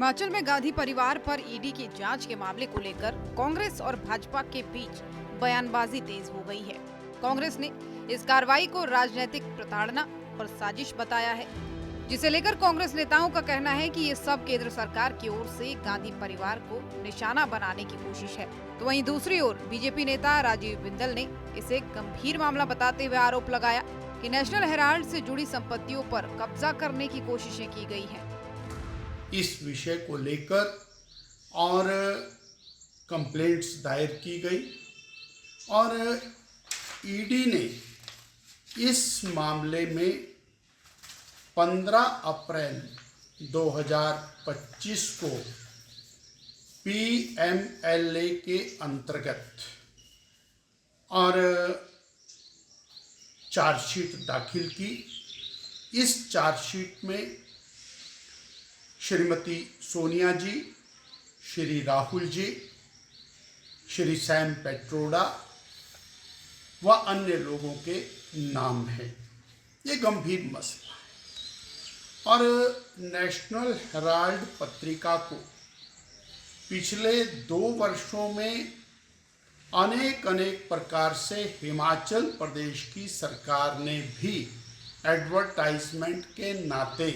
हिमाचल में गांधी परिवार पर ईडी की जांच के मामले को लेकर कांग्रेस और भाजपा के बीच बयानबाजी तेज हो गई है। कांग्रेस ने इस कार्रवाई को राजनीतिक प्रताड़ना और साजिश बताया है, जिसे लेकर कांग्रेस नेताओं का कहना है कि ये सब केंद्र सरकार की ओर से गांधी परिवार को निशाना बनाने की कोशिश है। तो वहीं दूसरी ओर बीजेपी नेता राजीव बिंदल ने इसे गंभीर मामला बताते हुए आरोप लगाया कि नेशनल हेराल्ड से जुड़ी संपत्तियों पर कब्जा करने की कोशिशें की गई हैं। इस विषय को लेकर और कंप्लेंट्स दायर की गई और ईडी ने इस मामले में 15 अप्रैल 2025 को पीएमएलए के अंतर्गत और चार्जशीट दाखिल की। इस चार्जशीट में श्रीमती सोनिया जी, श्री राहुल जी, श्री सैम पेट्रोडा व अन्य लोगों के नाम हैं। ये गंभीर मसला है और नेशनल हेराल्ड पत्रिका को पिछले 2 वर्षों में अनेक प्रकार से हिमाचल प्रदेश की सरकार ने भी एडवर्टाइजमेंट के नाते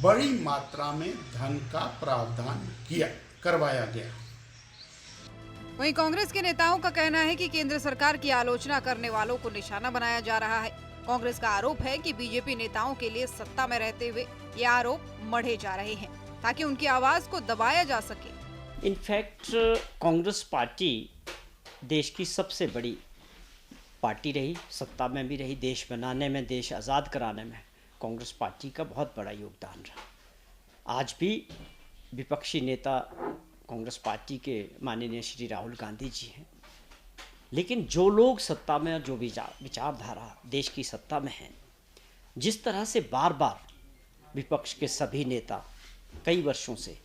बड़ी मात्रा में धन का प्रावधान करवाया गया। वहीं कांग्रेस के नेताओं का कहना है कि केंद्र सरकार की आलोचना करने वालों को निशाना बनाया जा रहा है। कांग्रेस का आरोप है कि बीजेपी नेताओं के लिए सत्ता में रहते हुए ये आरोप मढ़े जा रहे हैं ताकि उनकी आवाज को दबाया जा सके। इनफैक्ट कांग्रेस पार्टी देश की सबसे बड़ी पार्टी रही, सत्ता में भी रही, देश बनाने में, देश आज़ाद कराने में कांग्रेस पार्टी का बहुत बड़ा योगदान रहा। आज भी विपक्षी नेता कांग्रेस पार्टी के माननीय श्री राहुल गांधी जी हैं, लेकिन जो लोग सत्ता में और जो विचारधारा देश की सत्ता में हैं, जिस तरह से बार बार विपक्ष के सभी नेता कई वर्षों से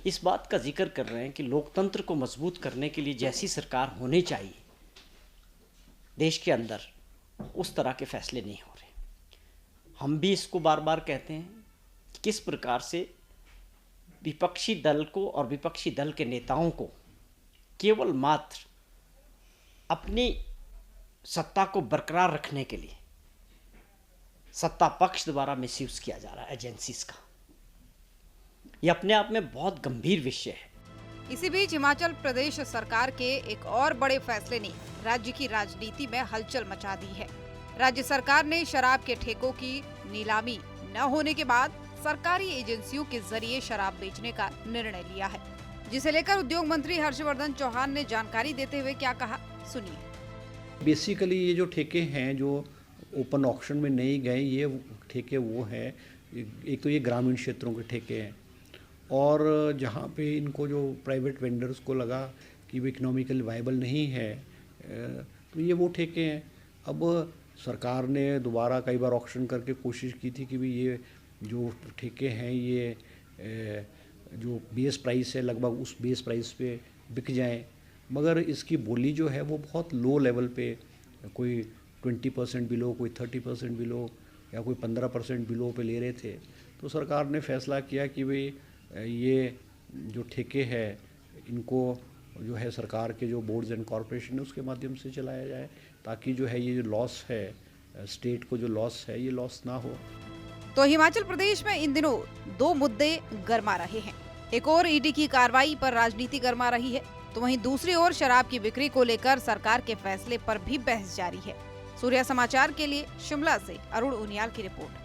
इस बात का जिक्र कर रहे हैं कि लोकतंत्र को मजबूत करने के लिए जैसी सरकार होनी चाहिए देश के अंदर, उस तरह के फैसले नहीं हो रहे। हम भी इसको बार बार कहते हैं कि किस प्रकार से विपक्षी दल को और विपक्षी दल के नेताओं को केवल मात्र अपनी सत्ता को बरकरार रखने के लिए सत्ता पक्ष द्वारा मिसयूज किया जा रहा है एजेंसीज का। ये अपने आप में बहुत गंभीर विषय है। इसी बीच हिमाचल प्रदेश सरकार के एक और बड़े फैसले ने राज्य की राजनीति में हलचल मचा दी है। राज्य सरकार ने शराब के ठेकों की नीलामी न होने के बाद सरकारी एजेंसियों के जरिए शराब बेचने का निर्णय लिया है, जिसे लेकर उद्योग मंत्री हर्षवर्धन चौहान ने जानकारी देते हुए क्या कहा, सुनिए। बेसिकली ये जो ठेके हैं जो ओपन ऑक्शन में नहीं गए, ये ठेके वो हैं, एक तो ये ग्रामीण क्षेत्रों के ठेके हैं और जहाँ पे इनको जो प्राइवेट वेंडर्स को लगा कि वो इकोनॉमिकल वायबल नहीं है तो ये वो ठेके हैं। अब सरकार ने दोबारा कई बार ऑक्शन करके कोशिश की थी कि भी ये जो ठेके हैं ये जो बेस प्राइस है लगभग उस बेस प्राइस पे बिक जाएं, मगर इसकी बोली जो है वो बहुत लो लेवल पे, कोई 20% बिलो, कोई 30% बिलो या कोई 15% बिलो पे ले रहे थे। तो सरकार ने फैसला किया कि भाई ये जो ठेके हैं इनको जो है सरकार के जो बोर्ड्स एंड कॉरपोरेशन है उसके माध्यम से चलाया जाए, ताकि जो है ये जो लॉस है, स्टेट को जो लॉस है, ये लॉस ना हो। तो हिमाचल प्रदेश में इन दिनों 2 मुद्दे गरमा रहे हैं। एक और ईडी की कार्रवाई पर राजनीति गरमा रही है, तो वहीं दूसरी ओर शराब की बिक्री को लेकर सरकार के फैसले पर भी बहस जारी है। सूर्या समाचार के लिए शिमला से अरुण उनियाल की रिपोर्ट।